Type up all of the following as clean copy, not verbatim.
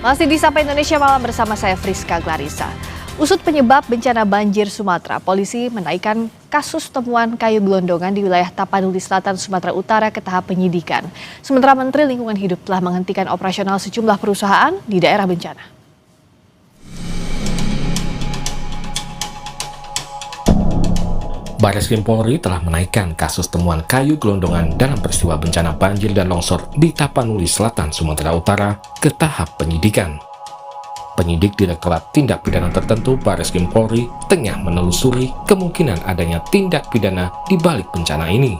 Masih di Sapa Indonesia Malam bersama saya Friska Clarissa. Usut penyebab bencana banjir Sumatera, polisi menaikkan kasus temuan kayu gelondongan di wilayah Tapanuli Selatan, Sumatera Utara ke tahap penyidikan. Sementara Menteri Lingkungan Hidup telah menghentikan operasional sejumlah perusahaan di daerah bencana. Barreskrim Polri telah menaikkan kasus temuan kayu gelondongan dalam peristiwa bencana banjir dan longsor di Tapanuli Selatan, Sumatera Utara ke tahap penyidikan. Penyidik Direktorat Tindak Pidana Tertentu Barreskrim Polri tengah menelusuri kemungkinan adanya tindak pidana di balik bencana ini,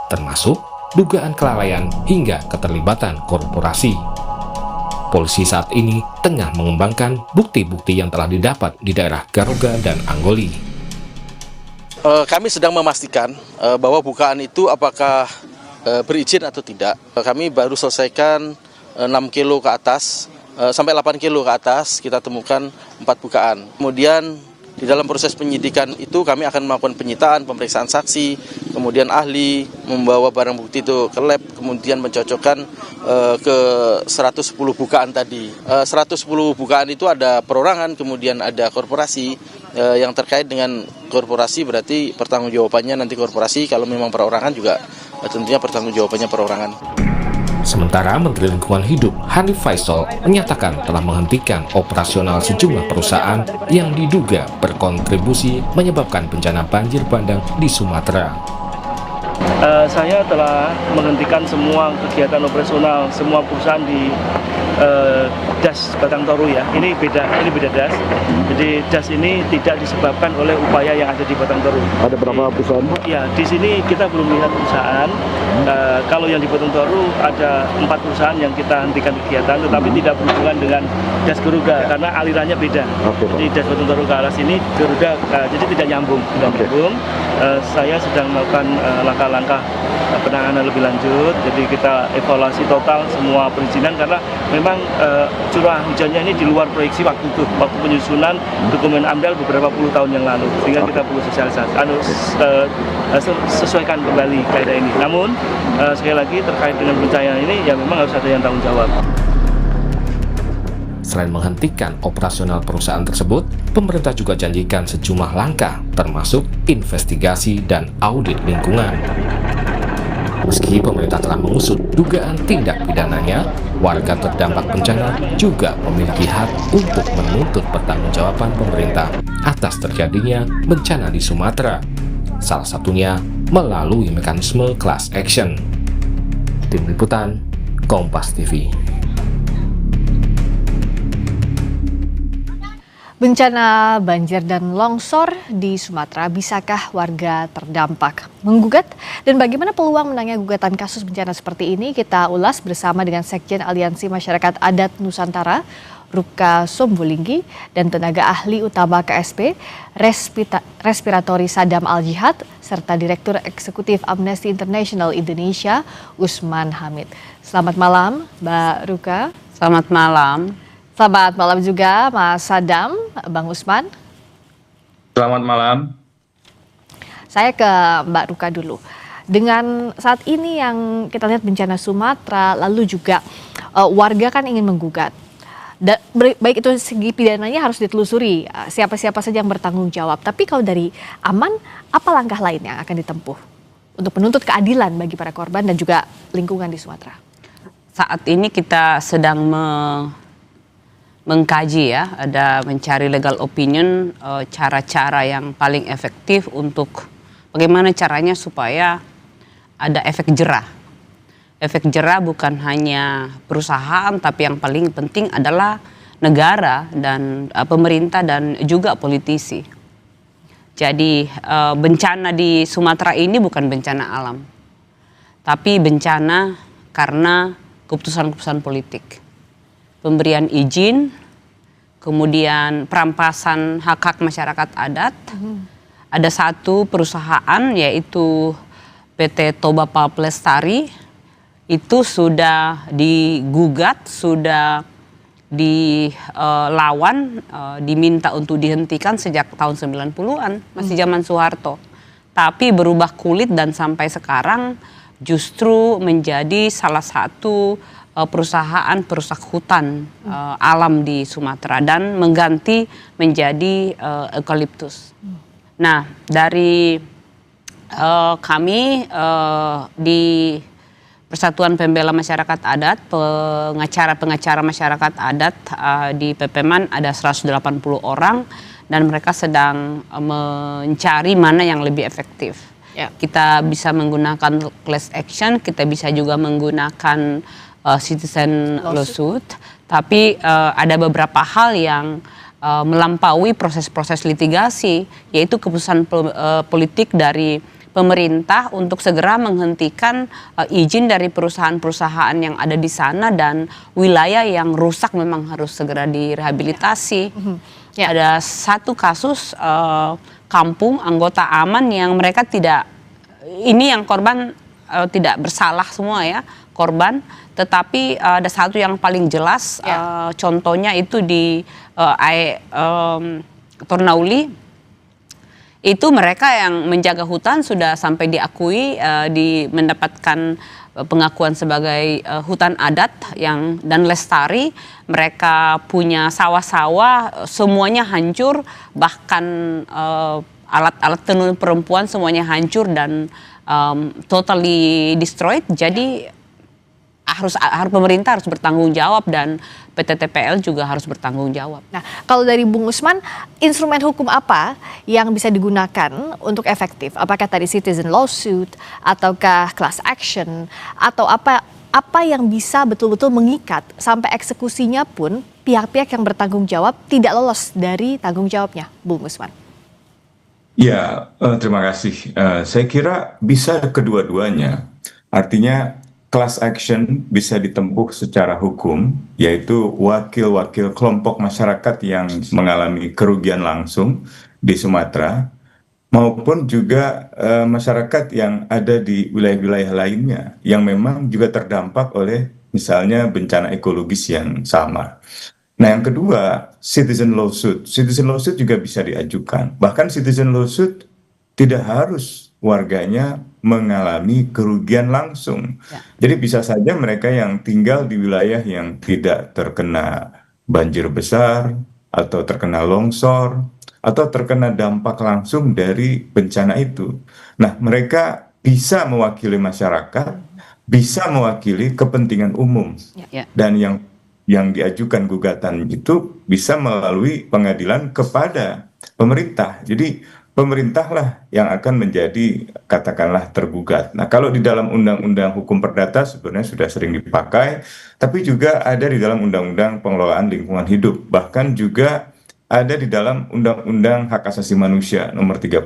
termasuk dugaan kelalaian hingga keterlibatan korporasi. Polisi saat ini tengah mengembangkan bukti-bukti yang telah didapat di daerah Garoga dan Anggoli. Kami sedang memastikan bahwa bukaan itu apakah berizin atau tidak. Kami baru selesaikan 6 kilo ke atas, sampai 8 kilo ke atas kita temukan 4 bukaan. Kemudian di dalam proses penyidikan itu kami akan melakukan penyitaan, pemeriksaan saksi, kemudian ahli membawa barang bukti itu ke lab, kemudian mencocokkan ke 110 bukaan tadi. 110 bukaan itu ada perorangan, kemudian ada korporasi. Yang terkait dengan korporasi berarti pertanggungjawabannya nanti korporasi, kalau memang perorangan juga tentunya pertanggungjawabannya perorangan. Sementara Menteri Lingkungan Hidup Hanif Faisal menyatakan telah menghentikan operasional sejumlah perusahaan yang diduga berkontribusi menyebabkan bencana banjir bandang di Sumatera. Saya telah menghentikan semua kegiatan operasional semua perusahaan di Das Batang Toru ya. Ini beda das. Jadi das ini tidak disebabkan oleh upaya yang ada di Batang Toru. Ada berapa perusahaan? Ya, di sini kita belum lihat perusahaan. Kalau yang di Batang Toru ada 4 perusahaan yang kita hentikan kegiatan, tetapi tidak berhubungan dengan Das Garuda karena alirannya beda. Jadi Das Batang Toru ke arah sini, Garuda jadi tidak nyambung. Saya sedang melakukan langkah-langkah penanganan lebih lanjut. Jadi kita evaluasi total semua perizinan karena memang curah hujannya ini di luar proyeksi waktu penyusunan dokumen AMDAL beberapa puluh tahun yang lalu, sehingga kita perlu sosialisasi, sesuaikan kembali kaidah ini. Namun sekali lagi terkait dengan bencana ini ya memang harus ada yang tanggung jawab. Selain menghentikan operasional perusahaan tersebut, pemerintah juga janjikan sejumlah langkah termasuk investigasi dan audit lingkungan. Meski pemerintah telah mengusut dugaan tindak pidananya, warga terdampak bencana juga memiliki hak untuk menuntut pertanggungjawaban pemerintah atas terjadinya bencana di Sumatera. Salah satunya melalui mekanisme class action. Tim Liputan, Kompas TV. Bencana banjir dan longsor di Sumatera, bisakah warga terdampak menggugat? Dan bagaimana peluang menangnya gugatan kasus bencana seperti ini? Kita ulas bersama dengan Sekjen Aliansi Masyarakat Adat Nusantara, Ruka Sombulinggi, dan tenaga ahli utama KSP, Respiratori Sadam Al-Jihad, serta Direktur Eksekutif Amnesty International Indonesia, Usman Hamid. Selamat malam, Mbak Ruka. Selamat malam. Selamat malam juga Mas Sadam, Bang Usman. Selamat malam. Saya ke Mbak Ruka dulu. Dengan saat ini yang kita lihat bencana Sumatera, lalu juga warga kan ingin menggugat. Baik itu segi pidananya harus ditelusuri, siapa-siapa saja yang bertanggung jawab. Tapi kalau dari aman, apa langkah lain yang akan ditempuh untuk menuntut keadilan bagi para korban dan juga lingkungan di Sumatera? Saat ini kita sedang mengkaji ya, ada mencari legal opinion, cara-cara yang paling efektif untuk bagaimana caranya supaya ada efek jerah. Efek jerah bukan hanya perusahaan, tapi yang paling penting adalah negara dan pemerintah dan juga politisi. Jadi bencana di Sumatera ini bukan bencana alam, tapi bencana karena keputusan-keputusan politik. Pemberian izin, kemudian perampasan hak-hak masyarakat adat. Ada satu perusahaan yaitu PT Toba Palplestari, itu sudah digugat, sudah dilawan, diminta untuk dihentikan sejak tahun 90-an, masih zaman Soeharto. Tapi berubah kulit dan sampai sekarang justru menjadi salah satu perusahaan perusak hutan alam di Sumatera dan mengganti menjadi eukaliptus. Nah, dari kami di Persatuan Pembela Masyarakat Adat, pengacara masyarakat adat di PPMAN ada 180 orang dan mereka sedang mencari mana yang lebih efektif. Ya. Kita bisa menggunakan class action, kita bisa juga menggunakan citizen lawsuit, tapi ada beberapa hal yang melampaui proses-proses litigasi, yaitu keputusan politik dari pemerintah untuk segera menghentikan izin dari perusahaan-perusahaan yang ada di sana dan wilayah yang rusak memang harus segera direhabilitasi. Ya. Ada satu kasus kampung anggota AMAN yang mereka tidak, ini yang korban tidak bersalah semua ya korban, tetapi ada satu yang paling jelas, contohnya itu di Tornauli. Itu mereka yang menjaga hutan sudah sampai diakui, mendapatkan pengakuan sebagai hutan adat dan lestari. Mereka punya sawah-sawah, semuanya hancur, bahkan alat-alat tenun perempuan semuanya hancur dan totally destroyed. Jadi harus pemerintah harus bertanggung jawab dan PT TPL juga harus bertanggung jawab. Nah, kalau dari Bung Usman, instrumen hukum apa yang bisa digunakan untuk efektif? Apakah tadi citizen lawsuit, ataukah class action, atau apa yang bisa betul-betul mengikat sampai eksekusinya pun pihak-pihak yang bertanggung jawab tidak lolos dari tanggung jawabnya, Bung Usman? Ya, terima kasih. Saya kira bisa kedua-duanya. Artinya class action bisa ditempuh secara hukum, yaitu wakil-wakil kelompok masyarakat yang mengalami kerugian langsung di Sumatera, maupun juga masyarakat yang ada di wilayah-wilayah lainnya yang memang juga terdampak oleh misalnya bencana ekologis yang sama. Nah, yang kedua, citizen lawsuit. Citizen lawsuit juga bisa diajukan. Bahkan citizen lawsuit tidak harus warganya mengalami kerugian langsung. Ya. Jadi bisa saja mereka yang tinggal di wilayah yang tidak terkena banjir besar, atau terkena longsor, atau terkena dampak langsung dari bencana itu. Nah, mereka bisa mewakili masyarakat, bisa mewakili kepentingan umum. Ya. Dan yang diajukan gugatan itu bisa melalui pengadilan kepada pemerintah. Jadi pemerintahlah yang akan menjadi katakanlah tergugat. Nah, kalau di dalam Undang-Undang Hukum Perdata sebenarnya sudah sering dipakai, tapi juga ada di dalam Undang-Undang Pengelolaan Lingkungan Hidup, bahkan juga ada di dalam Undang-Undang Hak Asasi Manusia nomor 39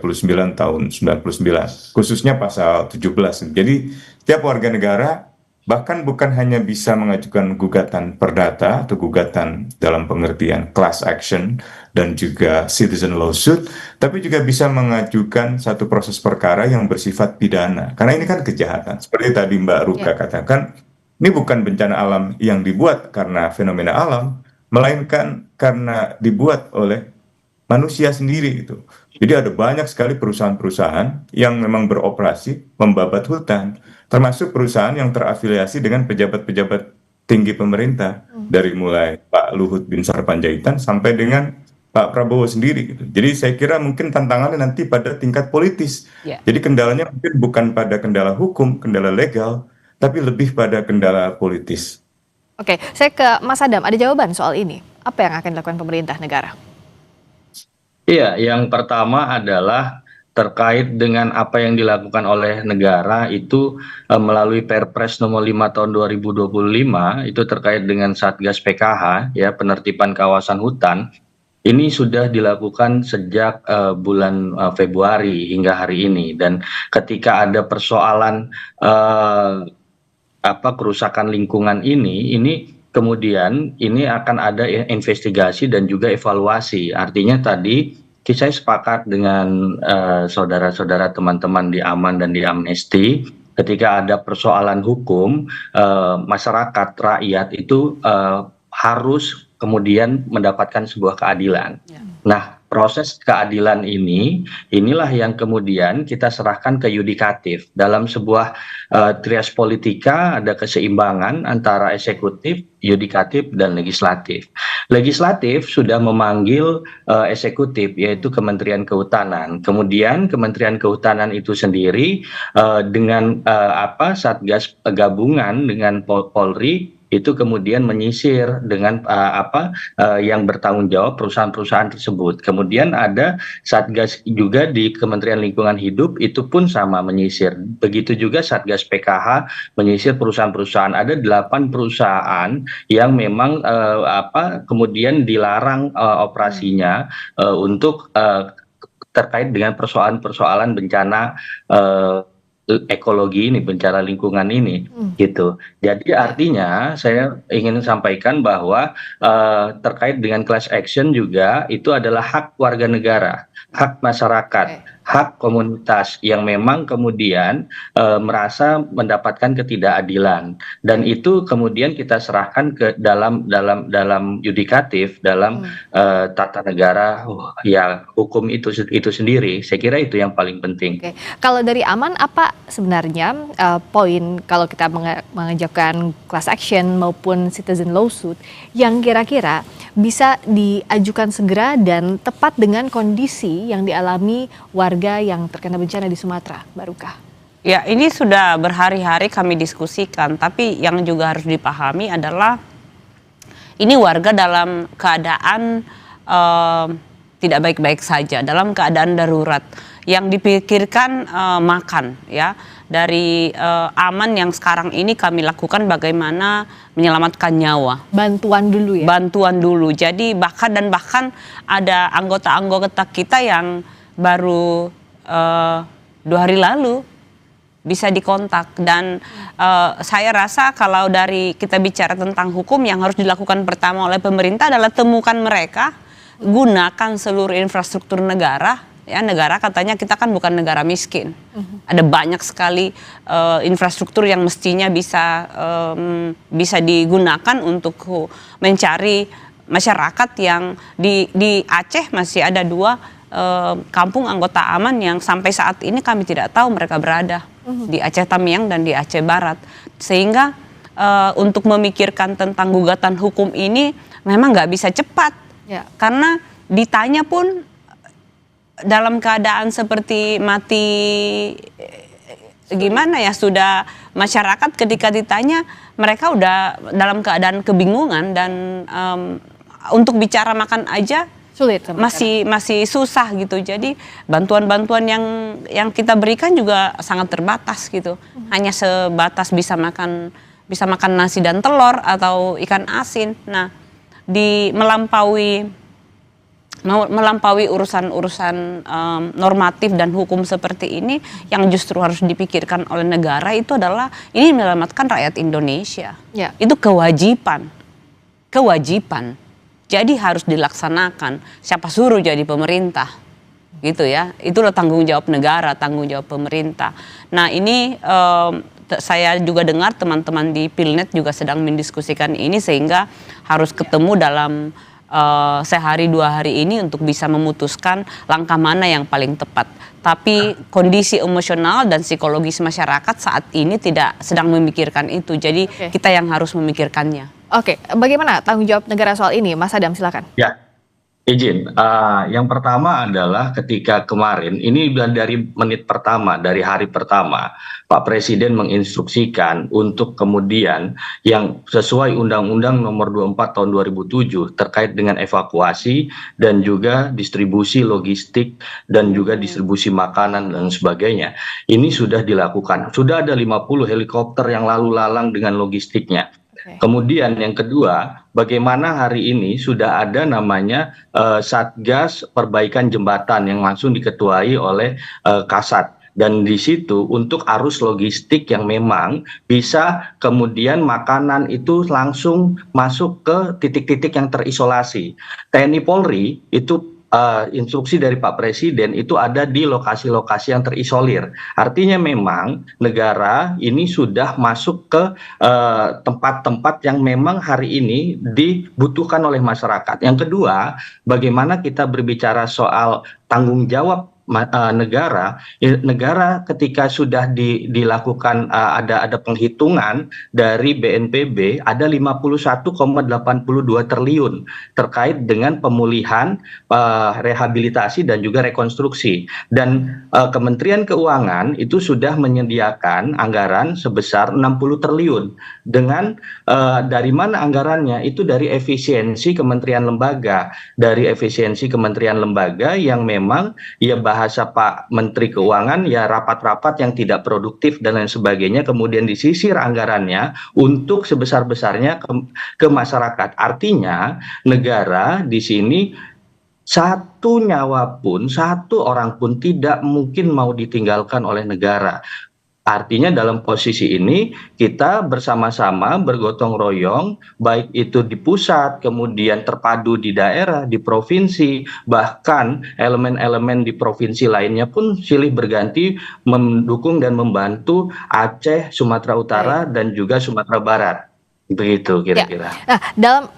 tahun 99, khususnya pasal 17. Jadi setiap warga negara bahkan bukan hanya bisa mengajukan gugatan perdata atau gugatan dalam pengertian class action dan juga citizen lawsuit, tapi juga bisa mengajukan satu proses perkara yang bersifat pidana. Karena ini kan kejahatan. Seperti tadi Mbak Ruka katakan, ini bukan bencana alam yang dibuat karena fenomena alam, melainkan karena dibuat oleh manusia sendiri itu. Jadi ada banyak sekali perusahaan-perusahaan yang memang beroperasi membabat hutan, termasuk perusahaan yang terafiliasi dengan pejabat-pejabat tinggi pemerintah, dari mulai Pak Luhut bin Sarpanjaitan sampai dengan Pak Prabowo sendiri gitu. Jadi saya kira mungkin tantangannya nanti pada tingkat politis. Ya. Jadi kendalanya mungkin bukan pada kendala hukum, kendala legal, tapi lebih pada kendala politis. Oke, saya ke Mas Adam, ada jawaban soal ini? Apa yang akan dilakukan pemerintah negara? Iya, yang pertama adalah terkait dengan apa yang dilakukan oleh negara itu melalui Perpres nomor 5 tahun 2025 itu terkait dengan Satgas PKH ya, penertiban kawasan hutan. Ini sudah dilakukan sejak bulan Februari hingga hari ini, dan ketika ada persoalan kerusakan lingkungan ini kemudian ini akan ada investigasi dan juga evaluasi. Artinya tadi saya sepakat dengan saudara-saudara teman-teman di AMAN dan di Amnesty, ketika ada persoalan hukum, masyarakat, rakyat itu harus kemudian mendapatkan sebuah keadilan. Ya. Nah, proses keadilan inilah yang kemudian kita serahkan ke yudikatif. Dalam sebuah trias politika ada keseimbangan antara eksekutif, yudikatif, dan legislatif. Legislatif sudah memanggil eksekutif, yaitu Kementerian Kehutanan. Kemudian Kementerian Kehutanan itu sendiri dengan Satgas gabungan dengan Polri itu kemudian menyisir dengan yang bertanggung jawab perusahaan-perusahaan tersebut. Kemudian ada Satgas juga di Kementerian Lingkungan Hidup, itu pun sama menyisir. Begitu juga Satgas PKH menyisir perusahaan-perusahaan. Ada 8 perusahaan yang memang kemudian dilarang operasinya untuk terkait dengan persoalan-persoalan bencana ekologi ini, bencana lingkungan ini, gitu. Jadi artinya saya ingin sampaikan bahwa terkait dengan class action juga itu adalah hak warga negara, hak masyarakat, hak komunitas yang memang kemudian merasa mendapatkan ketidakadilan, dan itu kemudian kita serahkan ke dalam yudikatif, dalam tata negara, ya hukum itu sendiri. Saya kira itu yang paling penting. Oke. Kalau dari Aman, apa sebenarnya poin kalau kita mengajukan class action maupun citizen lawsuit yang kira-kira bisa diajukan segera dan tepat dengan kondisi yang dialami warga yang terkena bencana di Sumatera, Mbak Ruka? Ya, ini sudah berhari-hari kami diskusikan, tapi yang juga harus dipahami adalah ini warga dalam keadaan tidak baik-baik saja, dalam keadaan darurat. Yang dipikirkan makan, ya. Dari Aman yang sekarang ini kami lakukan bagaimana menyelamatkan nyawa. Bantuan dulu ya? Bantuan dulu. Jadi bahkan ada anggota-anggota kita yang baru 2 hari lalu bisa dikontak. Dan saya rasa kalau dari kita bicara tentang hukum, yang harus dilakukan pertama oleh pemerintah adalah temukan mereka, gunakan seluruh infrastruktur negara. Ya, negara katanya kita kan bukan negara miskin. Ada banyak sekali infrastruktur yang mestinya bisa digunakan untuk mencari masyarakat yang di Aceh masih ada 2 kampung anggota Aman yang sampai saat ini kami tidak tahu mereka berada di Aceh Tamiang dan di Aceh Barat. Sehingga untuk memikirkan tentang gugatan hukum ini memang nggak bisa cepat, karena ditanya pun dalam keadaan seperti mati gimana ya, sudah masyarakat ketika ditanya mereka udah dalam keadaan kebingungan dan untuk bicara makan aja sulit, masih susah gitu. Jadi bantuan-bantuan yang kita berikan juga sangat terbatas gitu. Hanya sebatas bisa makan nasi dan telur atau ikan asin. Nah, melampaui urusan-urusan normatif dan hukum seperti ini, yang justru harus dipikirkan oleh negara itu adalah ini menyelamatkan rakyat Indonesia. Itu kewajiban. Jadi harus dilaksanakan. Siapa suruh jadi pemerintah, gitu ya? Itulah tanggung jawab negara, tanggung jawab pemerintah. Nah, ini saya juga dengar teman-teman di Pilnet juga sedang mendiskusikan ini, sehingga harus ketemu dalam sehari 2 hari ini untuk bisa memutuskan langkah mana yang paling tepat. Tapi kondisi emosional dan psikologis masyarakat saat ini tidak sedang memikirkan itu. Jadi kita yang harus memikirkannya. Oke, bagaimana tanggung jawab negara soal ini, Mas Adam, silakan. Ya, izin. Yang pertama adalah ketika kemarin, ini dari menit pertama, dari hari pertama, Pak Presiden menginstruksikan untuk kemudian yang sesuai Undang-Undang Nomor 24 Tahun 2007 terkait dengan evakuasi dan juga distribusi logistik dan juga distribusi makanan dan sebagainya. Ini sudah dilakukan. Sudah ada 50 helikopter yang lalu lalang dengan logistiknya. Kemudian yang kedua, bagaimana hari ini sudah ada namanya Satgas Perbaikan Jembatan yang langsung diketuai oleh Kasat. Dan di situ untuk arus logistik yang memang bisa kemudian makanan itu langsung masuk ke titik-titik yang terisolasi. TNI Polri itu instruksi dari Pak Presiden itu ada di lokasi-lokasi yang terisolir. Artinya memang negara ini sudah masuk ke tempat-tempat yang memang hari ini dibutuhkan oleh masyarakat. Yang kedua, bagaimana kita berbicara soal tanggung jawab negara ketika sudah dilakukan ada penghitungan dari BNPB ada 51,82 triliun terkait dengan pemulihan, rehabilitasi dan juga rekonstruksi, dan Kementerian Keuangan itu sudah menyediakan anggaran sebesar 60 triliun dengan dari mana anggarannya itu dari efisiensi kementerian lembaga yang memang ya bahasa Pak Menteri Keuangan ya rapat-rapat yang tidak produktif dan lain sebagainya, kemudian disisir anggarannya untuk sebesar-besarnya ke masyarakat. Artinya negara di sini satu nyawa pun, satu orang pun tidak mungkin mau ditinggalkan oleh negara. Artinya dalam posisi ini kita bersama-sama bergotong royong, baik itu di pusat, kemudian terpadu di daerah, di provinsi, bahkan elemen-elemen di provinsi lainnya pun silih berganti mendukung dan membantu Aceh, Sumatera Utara, dan juga Sumatera Barat. Begitu kira-kira. Nah,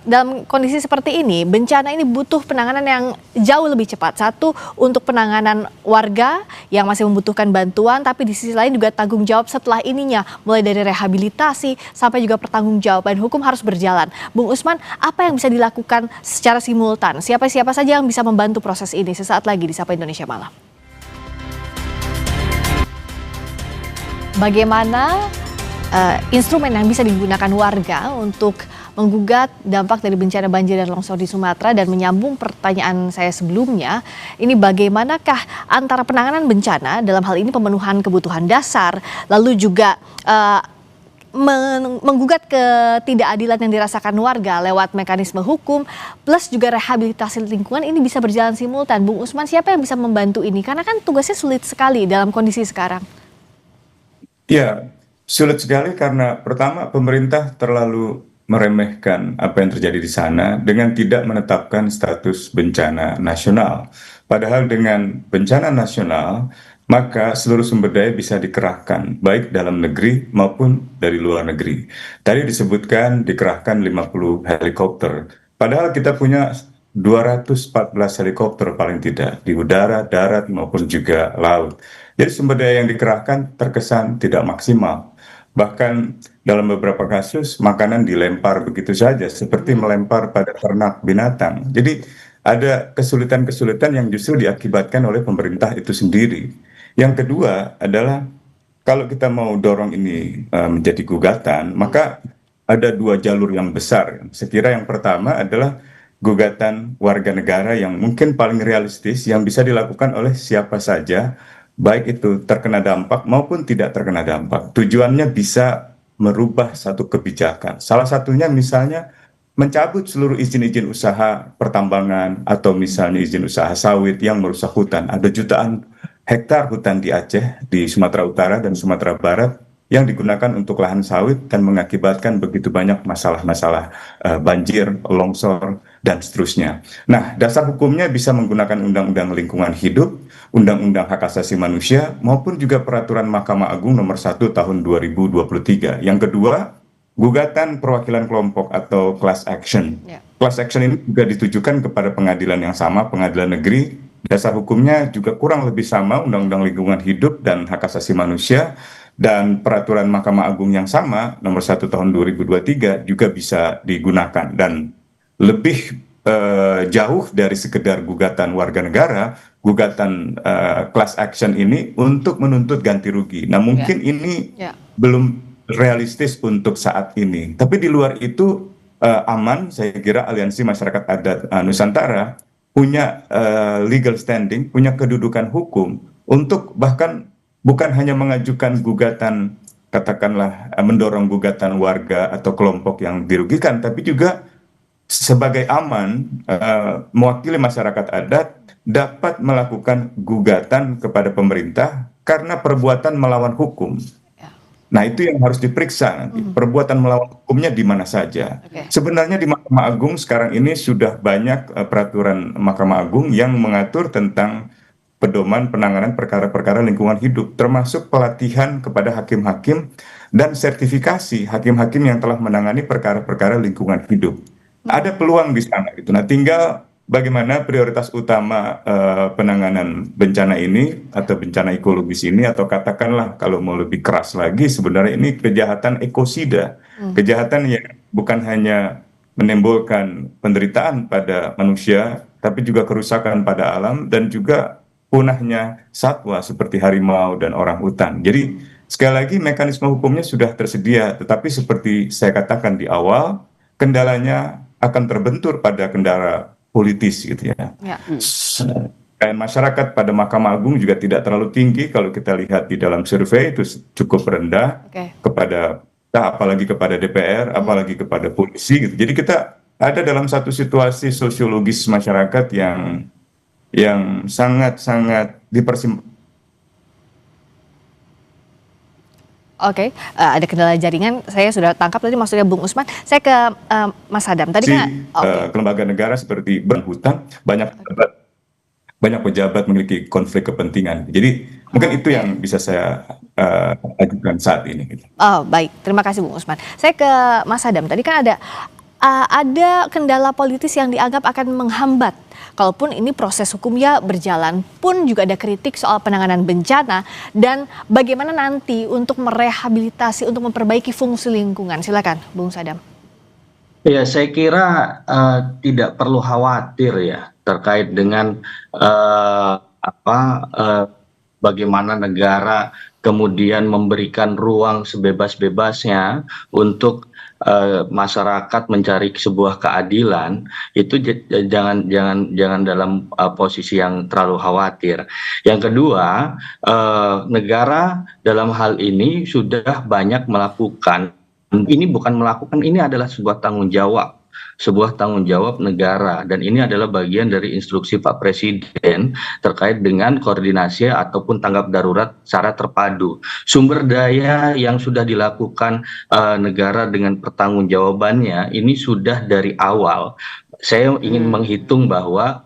dalam kondisi seperti ini, bencana ini butuh penanganan yang jauh lebih cepat. Satu, untuk penanganan warga yang masih membutuhkan bantuan, tapi di sisi lain juga tanggung jawab setelah ininya, mulai dari rehabilitasi sampai juga pertanggungjawaban hukum harus berjalan. Bung Usman, apa yang bisa dilakukan secara simultan? Siapa-siapa saja yang bisa membantu proses ini? Sesaat lagi di Sapa Indonesia Malam. Bagaimana instrumen yang bisa digunakan warga untuk menggugat dampak dari bencana banjir dan longsor di Sumatera, dan menyambung pertanyaan saya sebelumnya, ini bagaimanakah antara penanganan bencana dalam hal ini pemenuhan kebutuhan dasar, lalu juga menggugat ketidakadilan yang dirasakan warga lewat mekanisme hukum, plus juga rehabilitasi lingkungan, ini bisa berjalan simultan. Bung Usman, siapa yang bisa membantu ini? Karena kan tugasnya sulit sekali dalam kondisi sekarang. Ya, sulit sekali karena pertama pemerintah terlalu meremehkan apa yang terjadi di sana dengan tidak menetapkan status bencana nasional. Padahal dengan bencana nasional, maka seluruh sumber daya bisa dikerahkan, baik dalam negeri maupun dari luar negeri. Tadi disebutkan dikerahkan 50 helikopter. Padahal kita punya 214 helikopter paling tidak, di udara, darat, maupun juga laut. Jadi sumber daya yang dikerahkan terkesan tidak maksimal. Bahkan dalam beberapa kasus makanan dilempar begitu saja, seperti melempar pada ternak binatang. Jadi ada kesulitan-kesulitan yang justru diakibatkan oleh pemerintah itu sendiri. Yang kedua adalah kalau kita mau dorong ini menjadi gugatan, maka ada dua jalur yang besar. Sekira yang pertama adalah gugatan warga negara yang mungkin paling realistis, yang bisa dilakukan oleh siapa saja, baik itu terkena dampak maupun tidak terkena dampak. Tujuannya bisa merubah satu kebijakan. Salah satunya misalnya mencabut seluruh izin-izin usaha pertambangan atau misalnya izin usaha sawit yang merusak hutan. Ada jutaan hektar hutan di Aceh, di Sumatera Utara dan Sumatera Barat yang digunakan untuk lahan sawit dan mengakibatkan begitu banyak masalah-masalah banjir, longsor, dan seterusnya. Nah, dasar hukumnya bisa menggunakan Undang-Undang Lingkungan Hidup, Undang-Undang Hak Asasi Manusia, maupun juga Peraturan Mahkamah Agung Nomor 1 Tahun 2023. Yang kedua, gugatan perwakilan kelompok atau class action. Class action ini juga ditujukan kepada pengadilan yang sama, pengadilan negeri. Dasar hukumnya juga kurang lebih sama, Undang-Undang Lingkungan Hidup dan Hak Asasi Manusia, dan Peraturan Mahkamah Agung yang sama, Nomor 1 Tahun 2023 juga bisa digunakan. Dan lebih jauh dari sekedar gugatan warga negara, gugatan class action ini untuk menuntut ganti rugi. Nah, mungkin ini belum realistis untuk saat ini. Tapi di luar itu aman, saya kira Aliansi Masyarakat Adat Nusantara punya legal standing, punya kedudukan hukum untuk bahkan bukan hanya mengajukan gugatan, katakanlah mendorong gugatan warga atau kelompok yang dirugikan, tapi juga sebagai aman mewakili masyarakat adat dapat melakukan gugatan kepada pemerintah karena perbuatan melawan hukum. Nah, itu yang harus diperiksa nanti. Perbuatan melawan hukumnya di mana saja. Sebenarnya di Mahkamah Agung sekarang ini sudah banyak peraturan Mahkamah Agung yang mengatur tentang pedoman penanganan perkara-perkara lingkungan hidup, termasuk pelatihan kepada hakim-hakim dan sertifikasi hakim-hakim yang telah menangani perkara-perkara lingkungan hidup. Ada peluang di sana gitu. Nah, tinggal bagaimana prioritas utama penanganan bencana ini atau bencana ekologis ini, atau katakanlah kalau mau lebih keras lagi, sebenarnya ini kejahatan ekosida, kejahatan yang bukan hanya menimbulkan penderitaan pada manusia, tapi juga kerusakan pada alam dan juga punahnya satwa seperti harimau dan orang hutan. Jadi sekali lagi mekanisme hukumnya sudah tersedia, tetapi seperti saya katakan di awal, kendalanya akan terbentur pada kendala politis gitu ya. Dan masyarakat pada Mahkamah Agung juga tidak terlalu tinggi kalau kita lihat di dalam survei, itu cukup rendah kepada apalagi kepada DPR, apalagi kepada polisi gitu. Jadi kita ada dalam satu situasi sosiologis masyarakat yang sangat-sangat Oke, ada kendala jaringan. Saya sudah tangkap tadi maksudnya Bung Usman. Saya ke Mas Adam. Tadi kan lembaga negara seperti hutan banyak pejabat memiliki konflik kepentingan. Jadi mungkin itu yang bisa saya ajukan saat ini. Gitu. Oh baik, terima kasih Bung Usman. Saya ke Mas Adam. Tadi kan ada kendala politis yang dianggap akan menghambat. Kalaupun ini proses hukumnya berjalan, pun juga ada kritik soal penanganan bencana dan bagaimana nanti untuk merehabilitasi, untuk memperbaiki fungsi lingkungan. Silakan, Bung Sadam. Ya, saya kira tidak perlu khawatir ya terkait dengan bagaimana negara kemudian memberikan ruang sebebas-bebasnya untuk masyarakat mencari sebuah keadilan. Itu jangan dalam posisi yang terlalu khawatir. Yang kedua, negara dalam hal ini sudah banyak melakukan, ini bukan melakukan, ini adalah sebuah tanggung jawab negara, dan ini adalah bagian dari instruksi Pak Presiden terkait dengan koordinasi ataupun tanggap darurat secara terpadu. Sumber daya yang sudah dilakukan negara dengan pertanggungjawabannya ini sudah dari awal. Saya ingin menghitung bahwa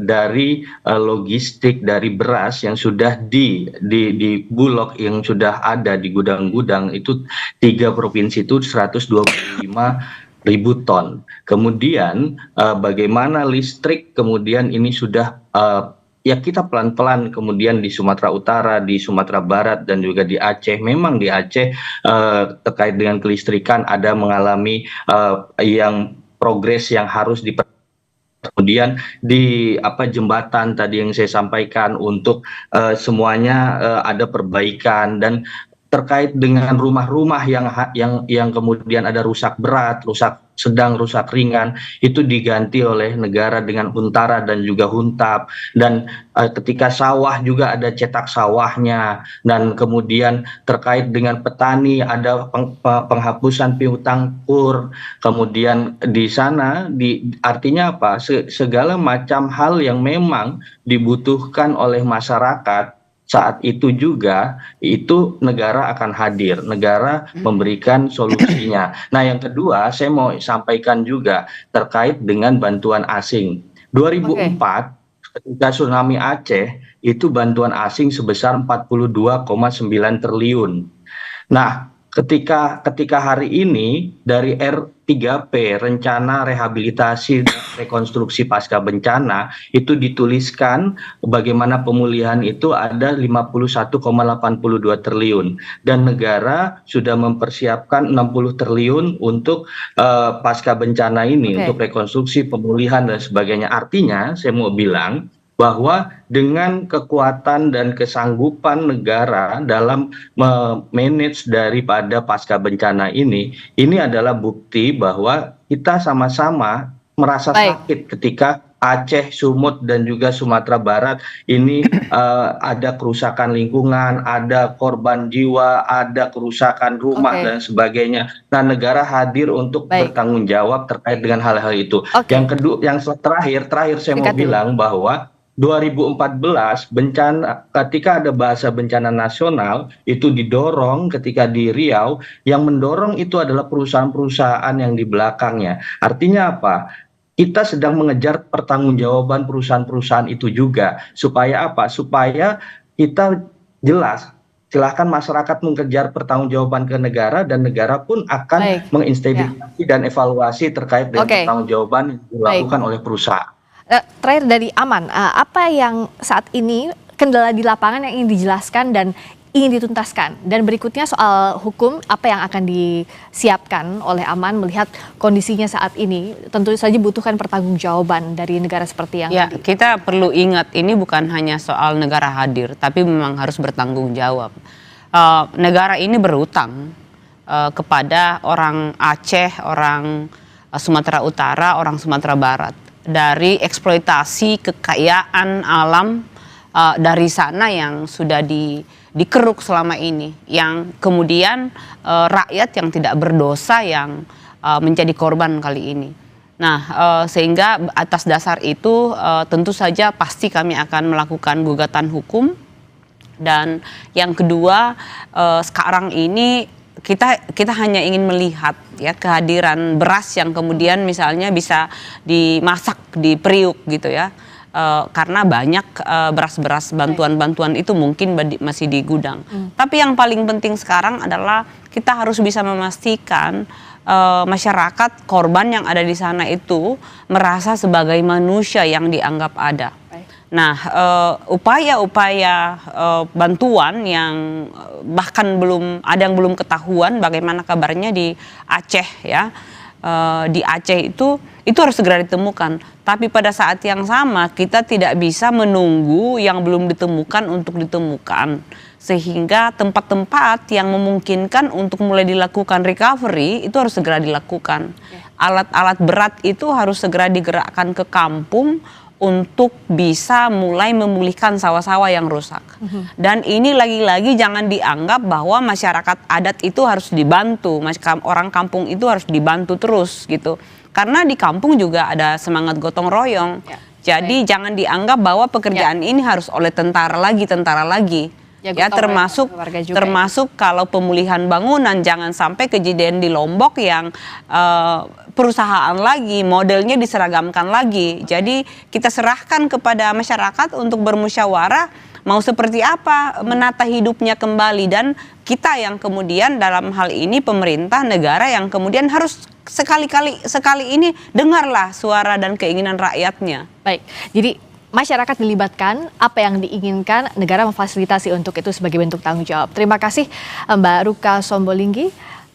dari logistik dari beras yang sudah di bulog yang sudah ada di gudang-gudang itu 3 provinsi itu 125.000 ton. Kemudian bagaimana listrik kemudian ini sudah ya kita pelan-pelan kemudian di Sumatera Utara, di Sumatera Barat dan juga di Aceh. Memang di Aceh terkait dengan kelistrikan ada mengalami yang progres yang harus kemudian di jembatan tadi yang saya sampaikan untuk semuanya ada perbaikan, dan terkait dengan rumah-rumah yang kemudian ada rusak berat, rusak sedang, rusak ringan, itu diganti oleh negara dengan huntara dan juga huntap. Dan ketika sawah juga ada cetak sawahnya, dan kemudian terkait dengan petani ada penghapusan piutang kur. Kemudian di sana artinya apa? Segala macam hal yang memang dibutuhkan oleh masyarakat saat itu juga, itu negara akan hadir, negara memberikan solusinya. Nah, yang kedua saya mau sampaikan juga terkait dengan bantuan asing. 2004 ketika tsunami Aceh itu bantuan asing sebesar 42,9 triliun. Nah, ketika hari ini dari R3P, rencana rehabilitasi dan rekonstruksi pasca bencana, itu dituliskan bagaimana pemulihan itu ada 51,82 triliun, dan negara sudah mempersiapkan 60 triliun untuk pasca bencana ini, untuk rekonstruksi, pemulihan dan sebagainya. Artinya saya mau bilang bahwa dengan kekuatan dan kesanggupan negara dalam memanage daripada pasca bencana ini adalah bukti bahwa kita sama-sama merasa sakit ketika Aceh, Sumut, dan juga Sumatera Barat ini ada kerusakan lingkungan, ada korban jiwa, ada kerusakan rumah dan sebagainya. Nah, negara hadir untuk bertanggung jawab terkait dengan hal-hal itu. Yang kedua, yang terakhir saya mau bilang bahwa 2014 bencana, ketika ada bahasa bencana nasional itu didorong ketika di Riau, yang mendorong itu adalah perusahaan-perusahaan yang di belakangnya. Artinya apa? Kita sedang mengejar pertanggungjawaban perusahaan-perusahaan itu juga. Supaya apa? Supaya kita jelas, silahkan masyarakat mengejar pertanggungjawaban ke negara, dan negara pun akan menginvestigasi dan evaluasi terkait dengan pertanggungjawaban yang dilakukan oleh perusahaan. Terakhir dari Aman, apa yang saat ini kendala di lapangan yang ingin dijelaskan dan ingin dituntaskan? Dan berikutnya soal hukum, apa yang akan disiapkan oleh Aman melihat kondisinya saat ini? Tentu saja butuhkan pertanggungjawaban dari negara seperti yang tadi. Kita perlu ingat ini bukan hanya soal negara hadir, tapi memang harus bertanggung jawab. Negara ini berutang kepada orang Aceh, orang Sumatera Utara, orang Sumatera Barat. Dari eksploitasi kekayaan alam dari sana yang sudah dikeruk selama ini, yang kemudian rakyat yang tidak berdosa yang menjadi korban kali ini. Nah, sehingga atas dasar itu tentu saja pasti kami akan melakukan gugatan hukum. Dan yang kedua, sekarang ini kita hanya ingin melihat ya kehadiran beras yang kemudian misalnya bisa dimasak di periuk gitu ya, karena banyak beras-beras bantuan-bantuan itu mungkin masih di gudang. Tapi yang paling penting sekarang adalah kita harus bisa memastikan masyarakat korban yang ada di sana itu merasa sebagai manusia yang dianggap ada. Nah, upaya-upaya bantuan yang bahkan ada yang belum ketahuan bagaimana kabarnya di Aceh ya, di Aceh itu harus segera ditemukan. Tapi pada saat yang sama kita tidak bisa menunggu yang belum ditemukan untuk ditemukan, sehingga tempat-tempat yang memungkinkan untuk mulai dilakukan recovery itu harus segera dilakukan. Alat-alat berat itu harus segera digerakkan ke kampung untuk bisa mulai memulihkan sawah-sawah yang rusak. Dan ini lagi-lagi jangan dianggap bahwa masyarakat adat itu harus dibantu, orang kampung itu harus dibantu terus gitu. Karena di kampung juga ada semangat gotong royong. Jadi jangan dianggap bahwa pekerjaan ini harus oleh tentara lagi. Ya, termasuk kalau pemulihan bangunan, jangan sampai kejadian di Lombok yang perusahaan lagi, modelnya diseragamkan lagi. Jadi kita serahkan kepada masyarakat untuk bermusyawarah mau seperti apa menata hidupnya kembali, dan kita yang kemudian dalam hal ini pemerintah negara yang kemudian harus sekali ini dengarlah suara dan keinginan rakyatnya. Baik, jadi masyarakat dilibatkan, apa yang diinginkan, negara memfasilitasi untuk itu sebagai bentuk tanggung jawab. Terima kasih Mbak Ruka Sombolinggi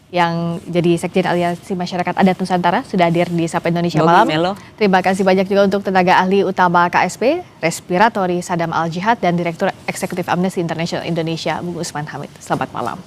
yang jadi Sekjen Aliansi Masyarakat Adat Nusantara sudah hadir di Sapa Indonesia Malam. Terima kasih banyak juga untuk tenaga ahli utama KSP, Respiratori Sadam Al-Jihad, dan Direktur Eksekutif Amnesty International Indonesia, Bung Usman Hamid. Selamat malam.